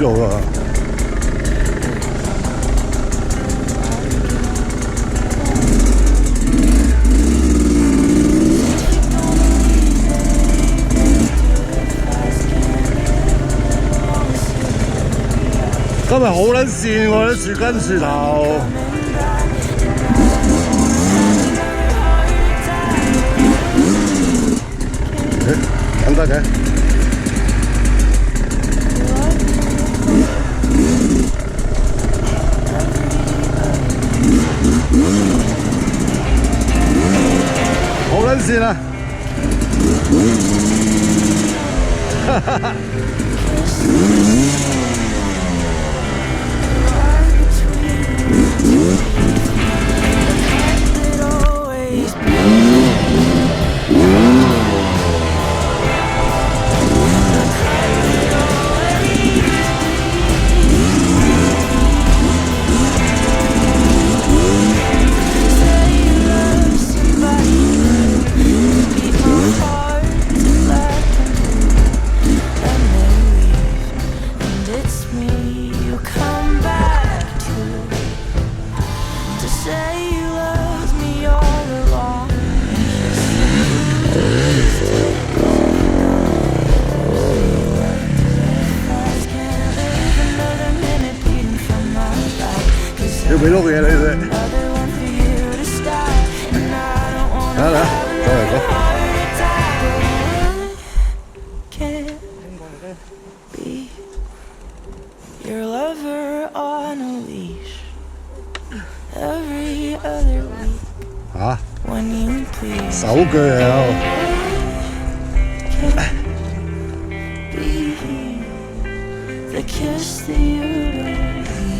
度啊！今日好撚跣喎，啲樹根樹頭。咁得嘅。好撚跣啊！哈哈哈。要俾碌嘢你哋。嚟嚟，再嚟個。嚇？手腳又有。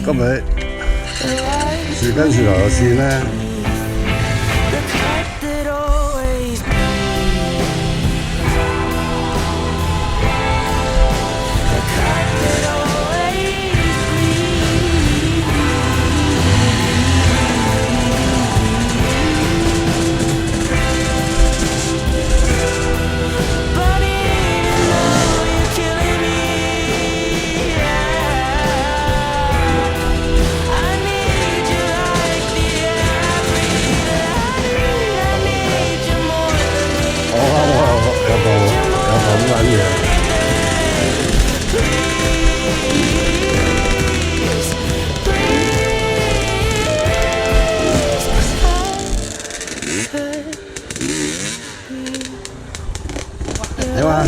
今日樹根樹頭有線咧。點啊？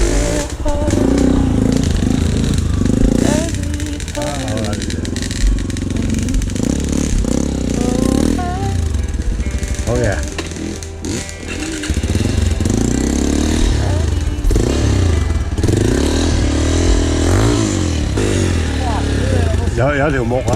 好嘢。有條木啊！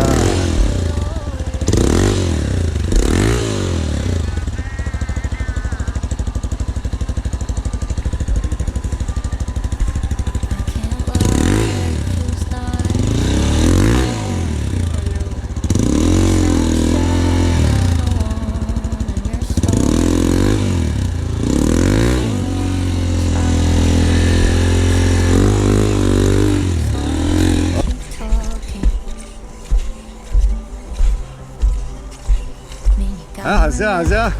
行先行先啊！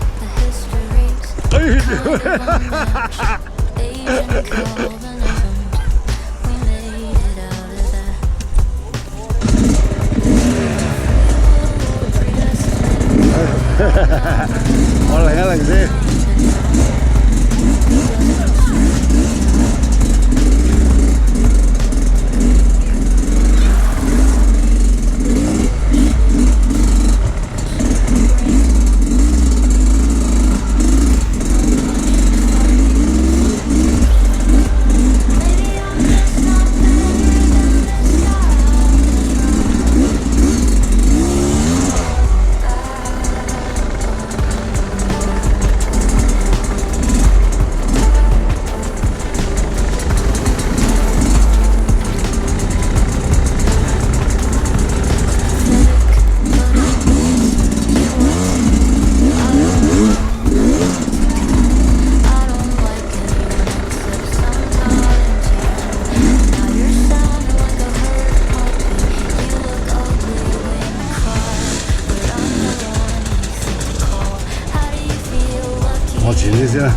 我嚟一嚟先。坐前啲先啦。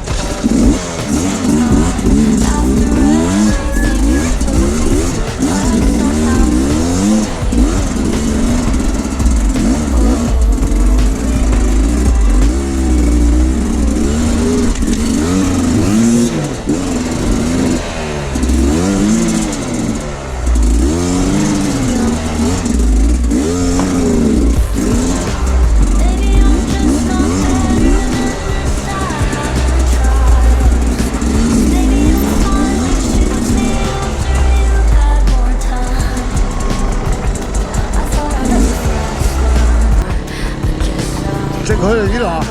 直去嚟呢度啊？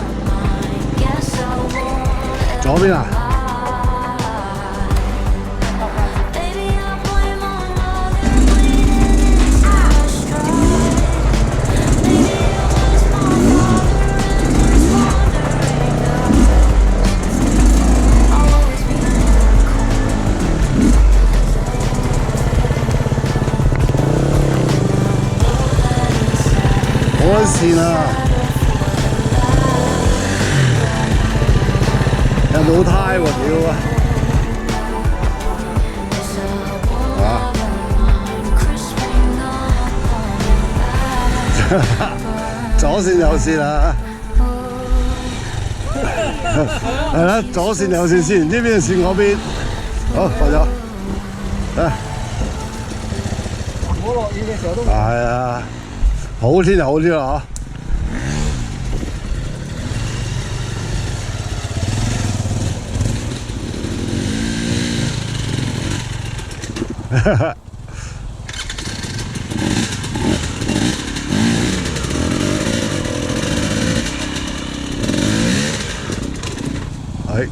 左邊啊？好撚線啊！有冇胎喎屌啊！左線右線啊！係啦，左線右線先，呢邊線嗰邊。好，過咗。啊！好落雨嘅時候都係啊，好天就好啲啦嚇。係。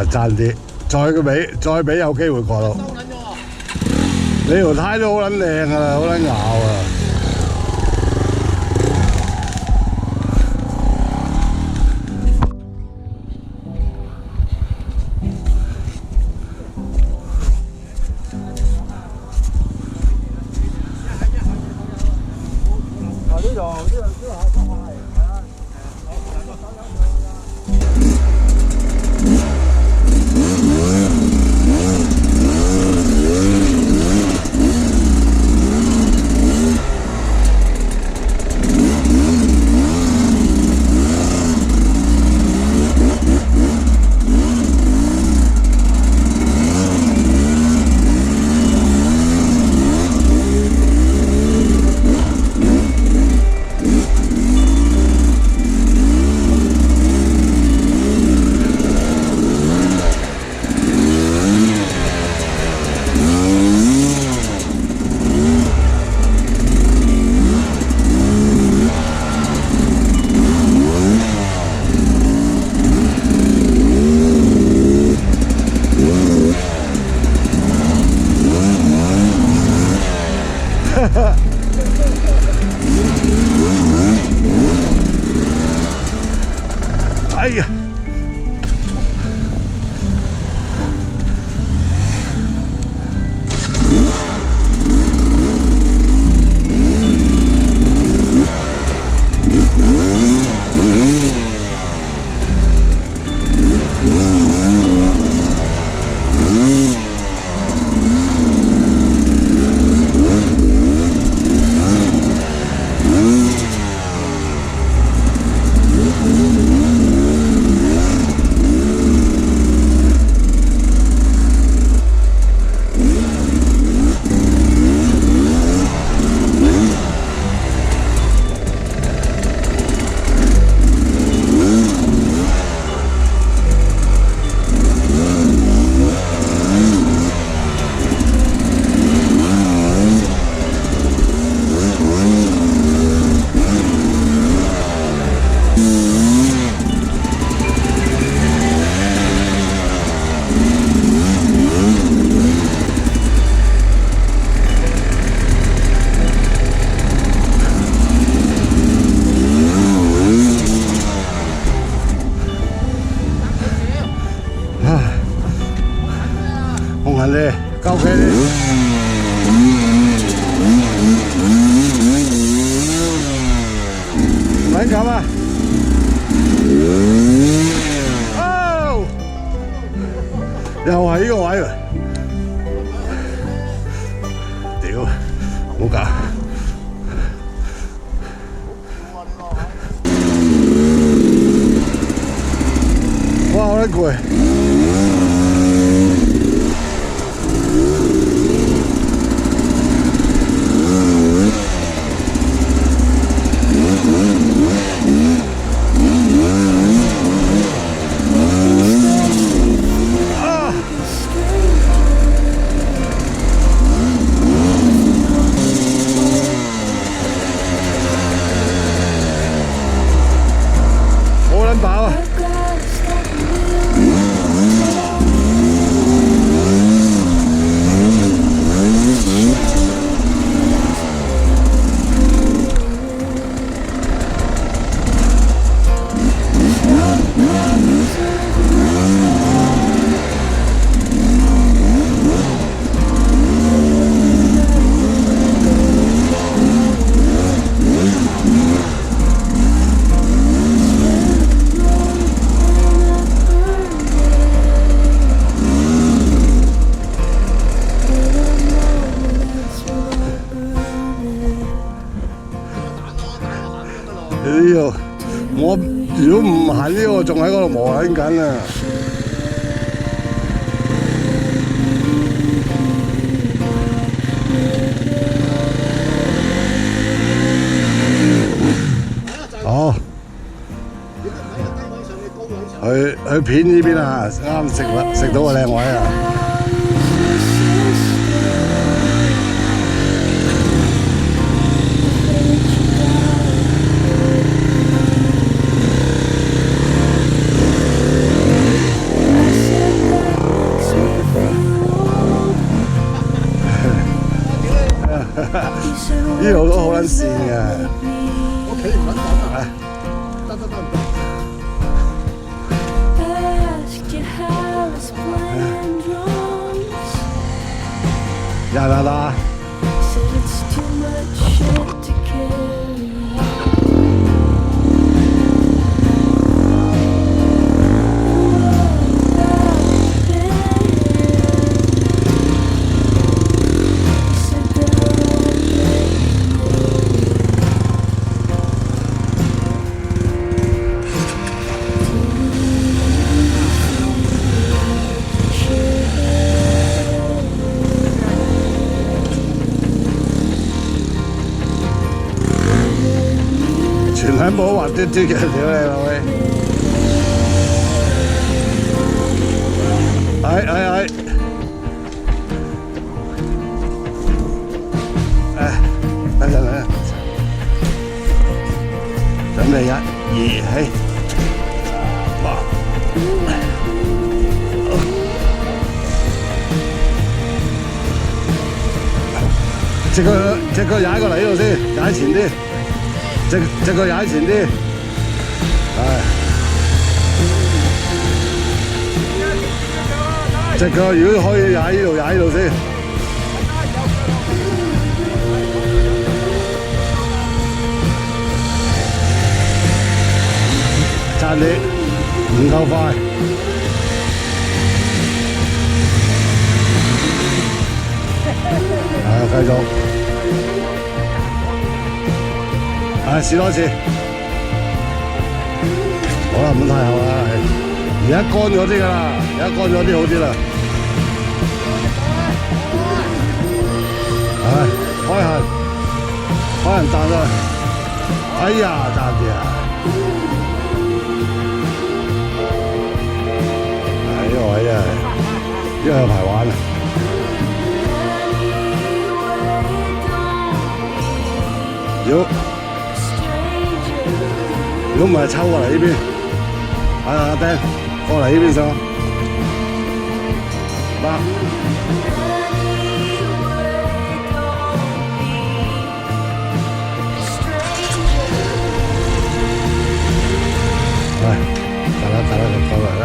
爭啲，再俾有機會過到。你條胎都好撚靚㗎啦，好撚咬啊！慢啲，夠企啲。唔使咁啊！哦，又係呢個位啊！屌，唔好搞！哇，好撚攰！呢度我如果唔行呢個，仲喺嗰度磨緊緊啊！好，去片呢邊啊，啱食到個靚位啊！呢度都好撚跣嘅。我企唔穩陣啊！得。全喺冇滑嘟嘟嘅，屌你老味！係，等陣，準備1、2，嘿，哇！隻腳踩過嚟呢度先，踩前啲。隻腳踩前啲，隻腳如果可以踩呢度先，差啲，唔夠快，繼續。試多次，好啦，唔好太後啦，而家乾咗啲㗎啦，而家乾咗啲好啲啦。開人彈啦！哎呀，彈啲啊！呢個位啊，呢個有排玩啊！如果唔係抽過嚟呢邊，阿丁過嚟呢邊上，得。喂，得啦，過嚟啦。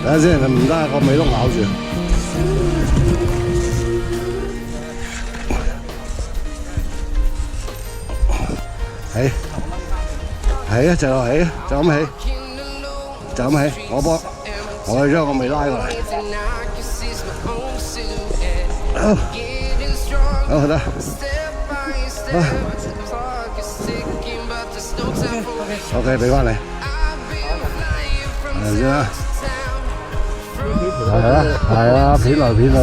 等下先，唔得，個尾都咬住。起，起啊！就落起，就咁起，就咁起。我幫，我去將個尾拉過嚟。好，得。OK， 俾翻你。係先啦。係啊，片來片去。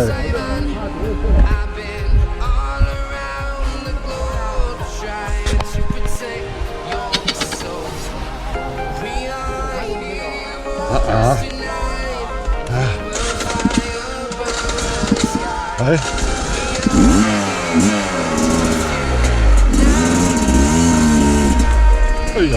係。哎呀！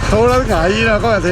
好撚牙煙啊！今日跳。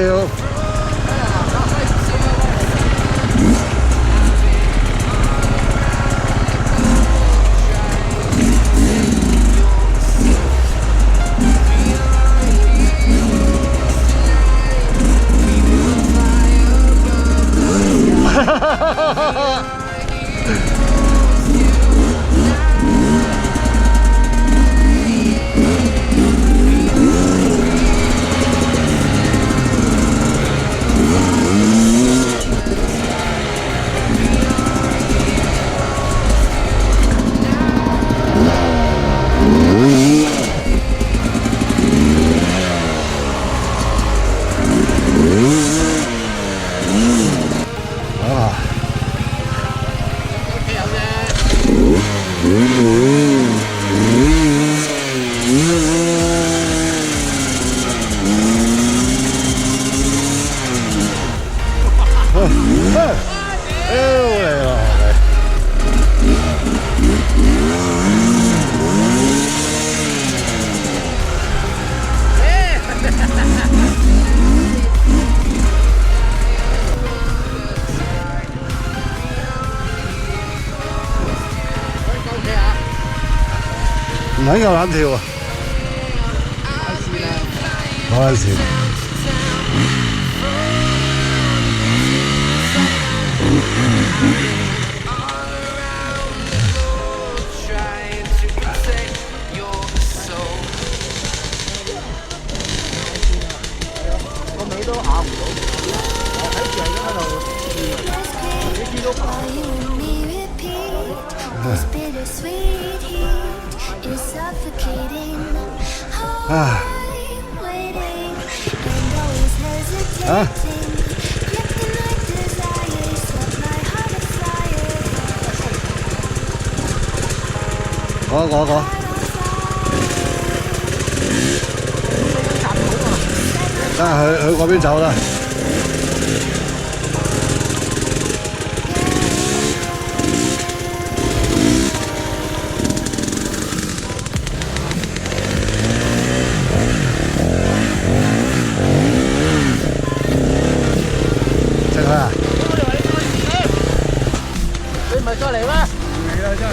唔撚夠膽跳啊！嗰陣時。個尾都咬唔到，我睇住係喺度，你見到講。去嗰邊走啦。食佢啊！你唔係再嚟咩？嚟啦，真係。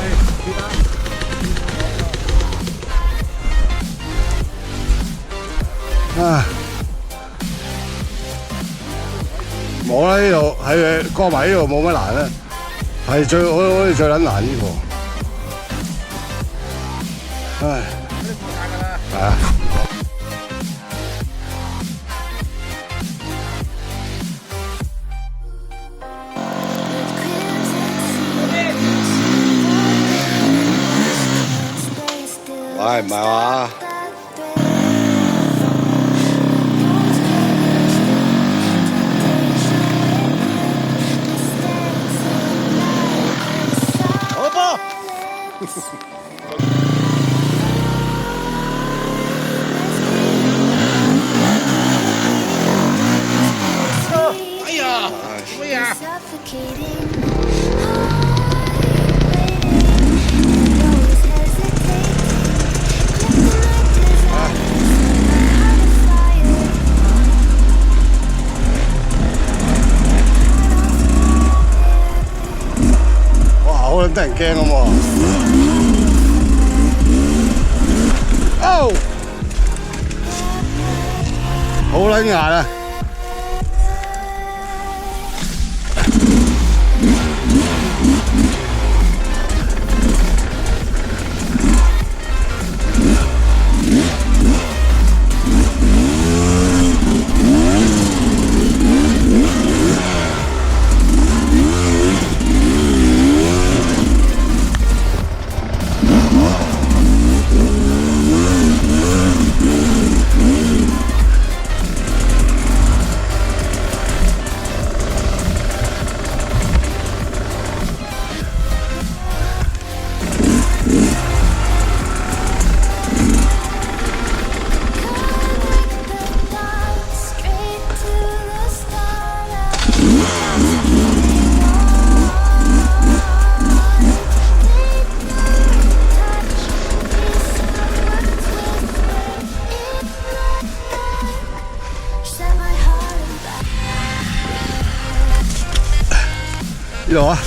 冇啦，呢度係過埋呢度冇乜難啦，係好似最撚難呢個。唉，係啊。喂，唔係話？哎呀，咩啊？哇，好撚得人驚咁喎！哦，好撚硬啊！呢度啊！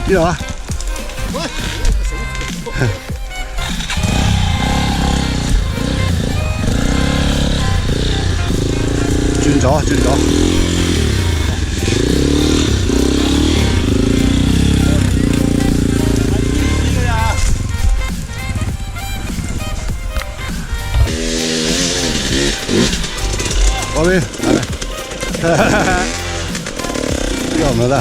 呢度啊！轉咗，轉咗。嗰邊係咪？呢個唔得。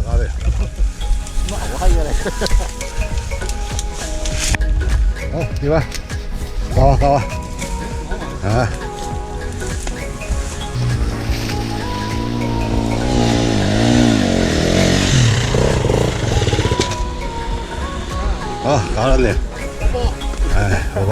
搞掂。乜牛閪嘅你？好，點啊？夠啊，夠啊！啊！好，搞撚掂。唉，好吧。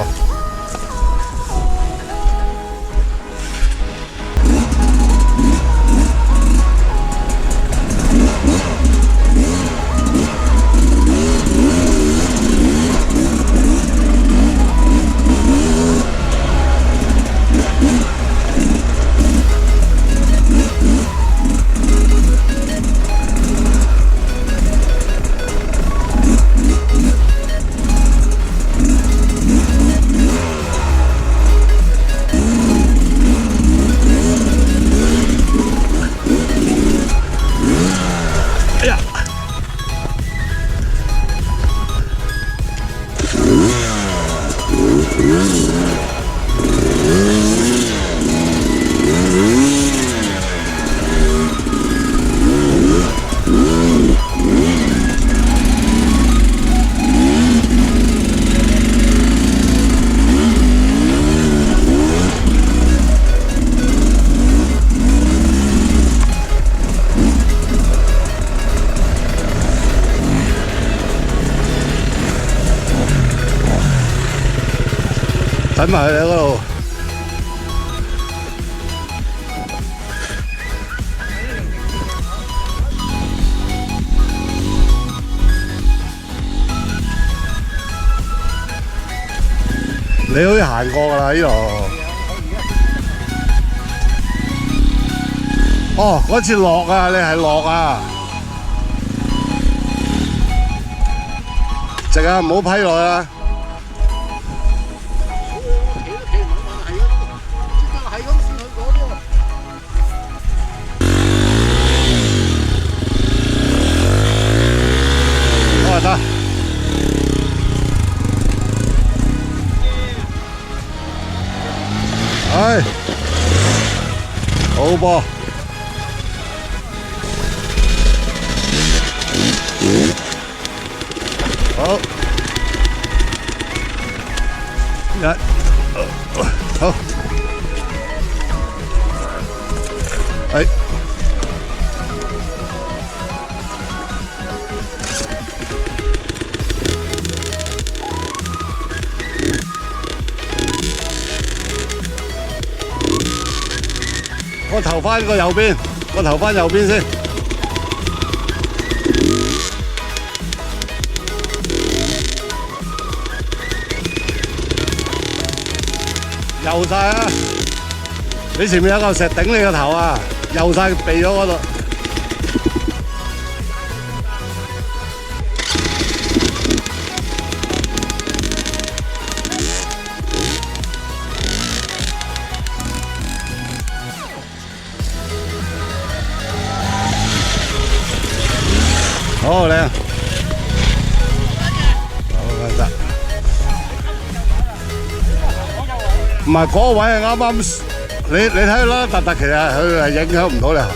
等埋佢哋喺嗰度。你可以行過㗎啦呢度。哦，嗰次落啊，你係落啊。直啊，唔好批落啊。得，唉，好噃，好，好。哎。我投翻個右邊，我投翻右邊先。右晒啊！你前面有嚿石頂你個頭啊！右晒避咗嗰度。好靚，好得。唔係嗰個位係啱啱，你睇啦，突其實佢係影響唔到你行。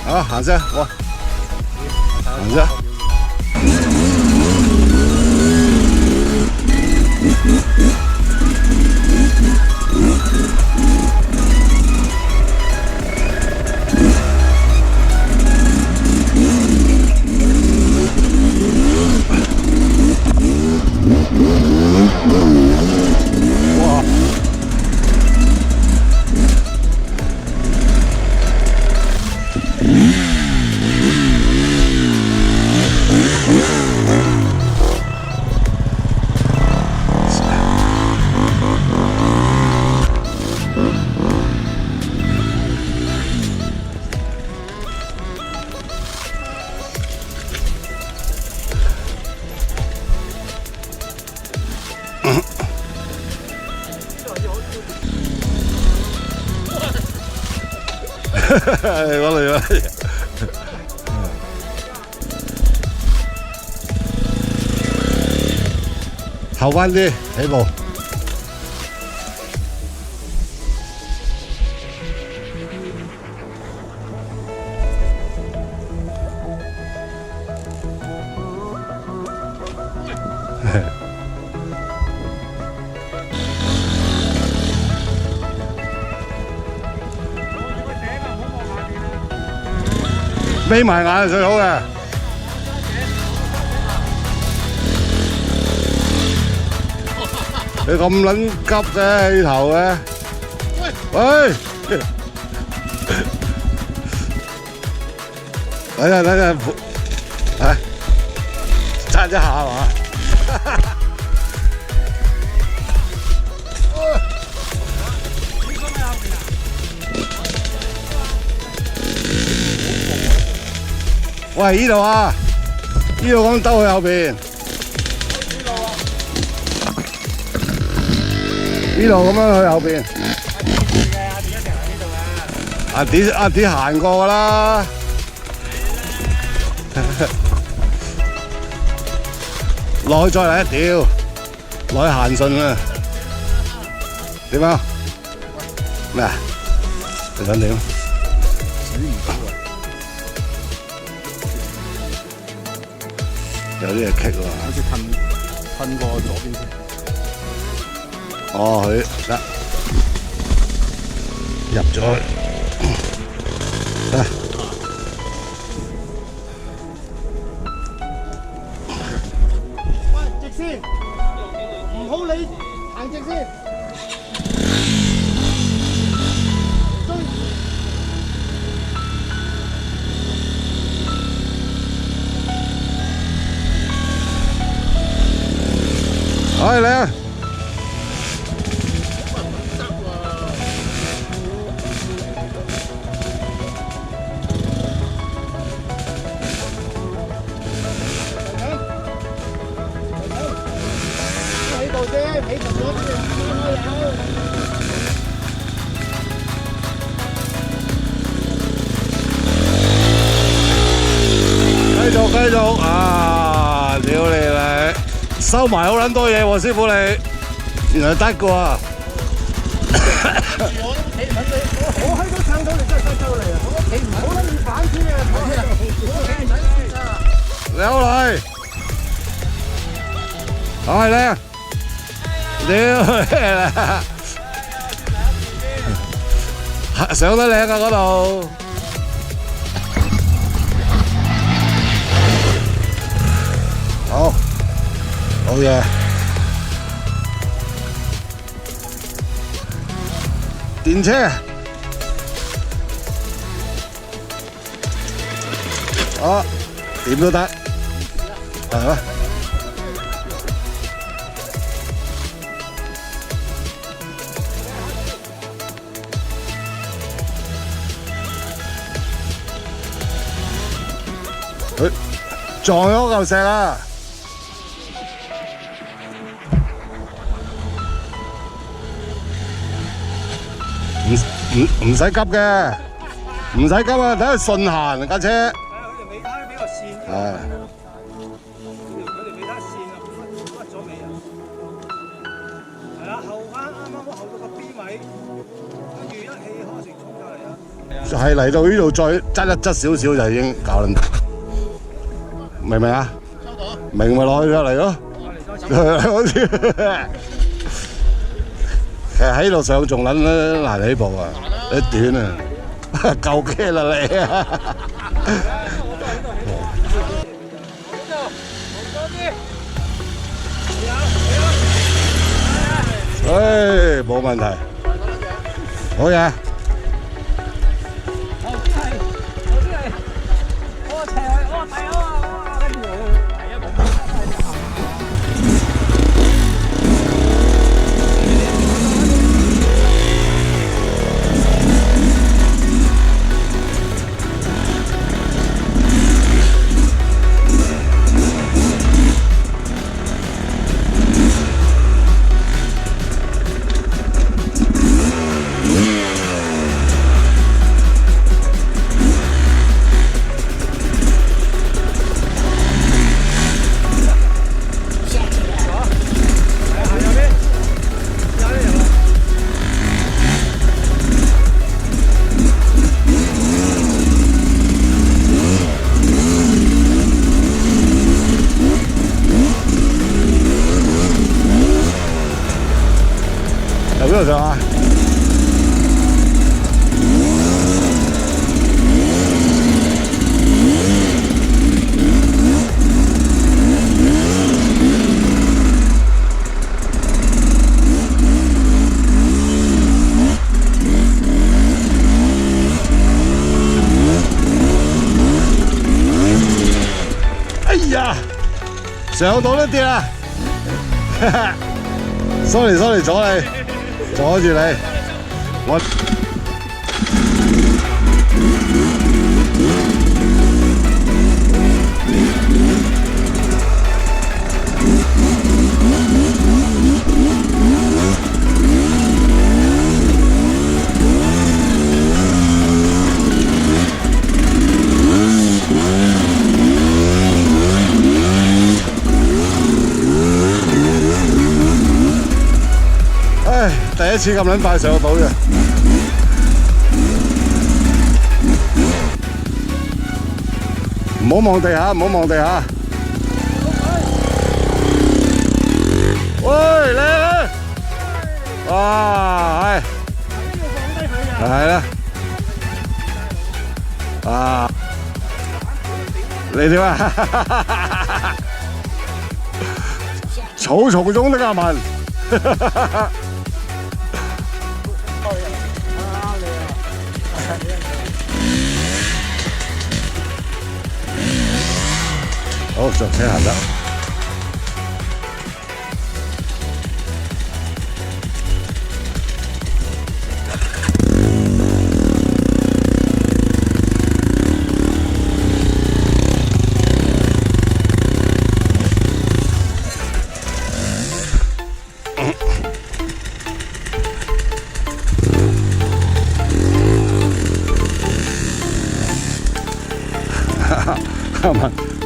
好，行先，我行先。嗰類啊，後翻啲起步。眯埋眼係最好嘅。你咁撚急嘅起頭嘅？喂！等陣，係撐一下係嘛？喂，呢度啊，呢度咁兜去後邊，呢度咁樣去後邊。阿弟行過㗎啦。落去再嚟一條，落去行順啊。點啊？咩啊？你想點？有啲嘢棘喎，好似噴過左邊先。哦，佢得入咗去，得。喂，直先，唔好理，行直先。嚟啊！喺度啫，喺度咗先繼續啊！屌你嚟！收埋好撚多嘢喎，師傅你，原來得㗎喎。我都企唔穩你，我喺度撐到你真係收嚟啊！我企唔穩，好撚易反車啊！你好嚟，係靚，上得靚啊嗰度。好，好嘢。電車。哦，點都得，係嘛？佢撞咗嚿石啊！唔使急嘅，唔使急啊，等佢順行架車。尾胎俾個線，佢哋尾胎線啊，甩咗尾啊！係啦，後啱啱後到個 B 位，跟住一氣呵成衝上嚟啊！係嚟到呢度再側一側少少就已經搞撚，明唔明啊？收到。明咪落去就嚟咯。其實喺度上仲撚難起步啊！你短啊，夠驚啦你啊！唉，冇問題，好嘢。由邊度上啊？哎呀，上到都跌啦！sorry， 阻你。阻住你，我第一次咁撚快上到嘅，唔好望地下，唔好望地下。喂，嚟！哇，係，係啦，啊，你點啊？草叢中的阿文。好，上車行得。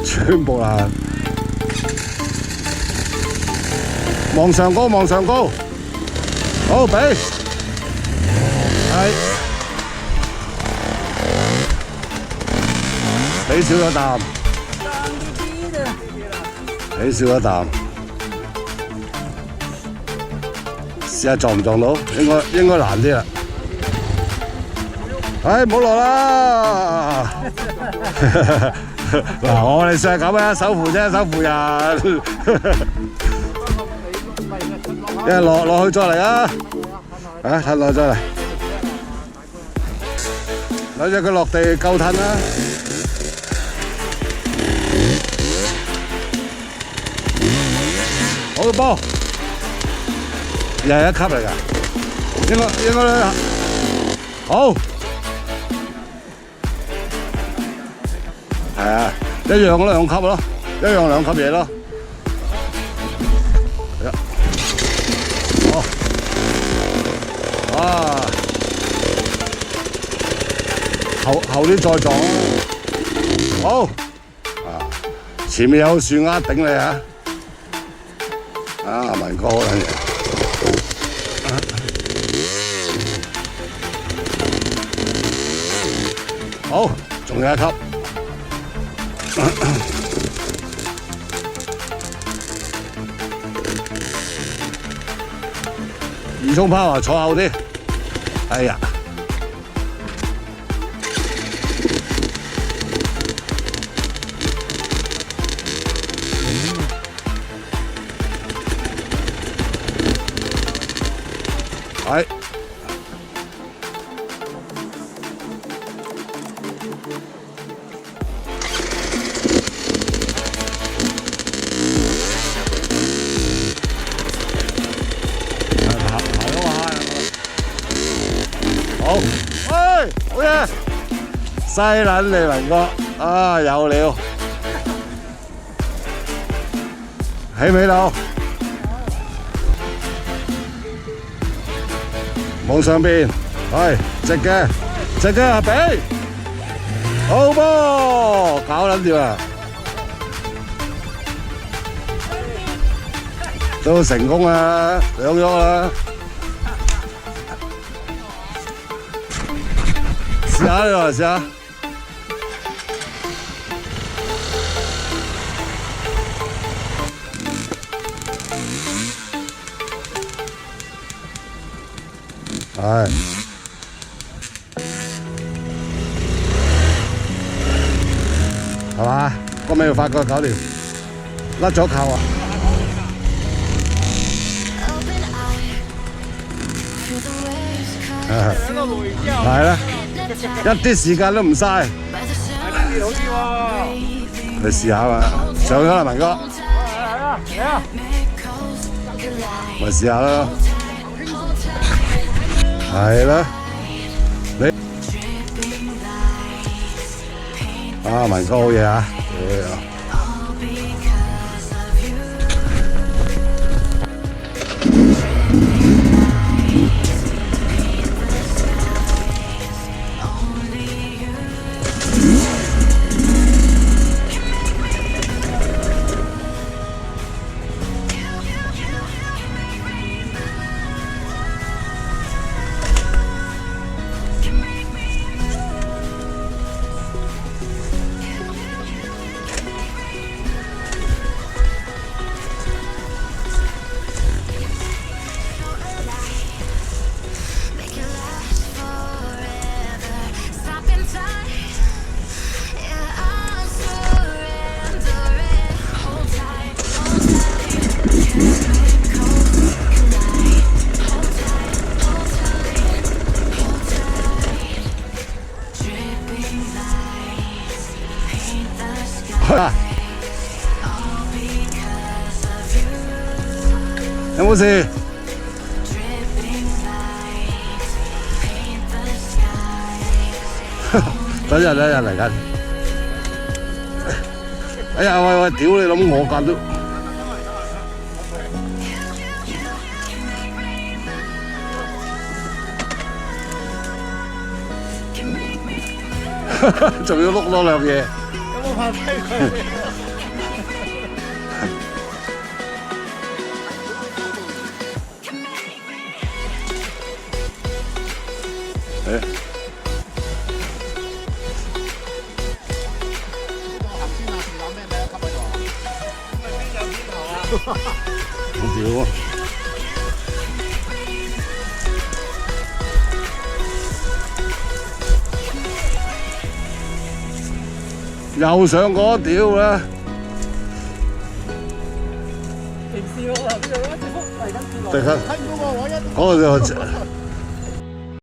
全部啦，望上高，望上高，好俾，係，俾少咗啖，俾少咗啖，試下撞唔撞到？應該難啲啦。唉，唔好落啦！嗱，我哋試下咁啊，手扶啫，手扶人。一係落去再嚟啊！褪落再嚟。等陣佢落地夠褪啦。好嘅波，又係1級嚟㗎，應該好，係啊，一樣咯，2級咯，一樣2級嘢咯。好，哇，後啲再撞啦，好，前面有樹丫頂你啊！文哥好撚嘢，好，仲有1級，二衝拋坐後啲，哎呀！係，好，喂，好嘢，犀撚你文哥，有料，起未到？往上邊，係直嘅阿比，好波，搞撚掂啊！都成功啦，上咗啦，試下呢個試下，係嘛？個尾要發覺搞掂，甩咗扣啊！係啦，一啲時間都唔嘥。你試下嘛，上咗啦，文哥。嚟啊！咪試下咯。係啦，你文哥好嘢啊！有冇事？等陣嚟緊。哎呀喂，屌你諗我間都。仲要碌多兩嘢。有冇拍低佢？好屌啊！又上過屌啦！平時我頭先就一隻幅嚟緊跌落。即刻睇唔到喎，我一嗰個就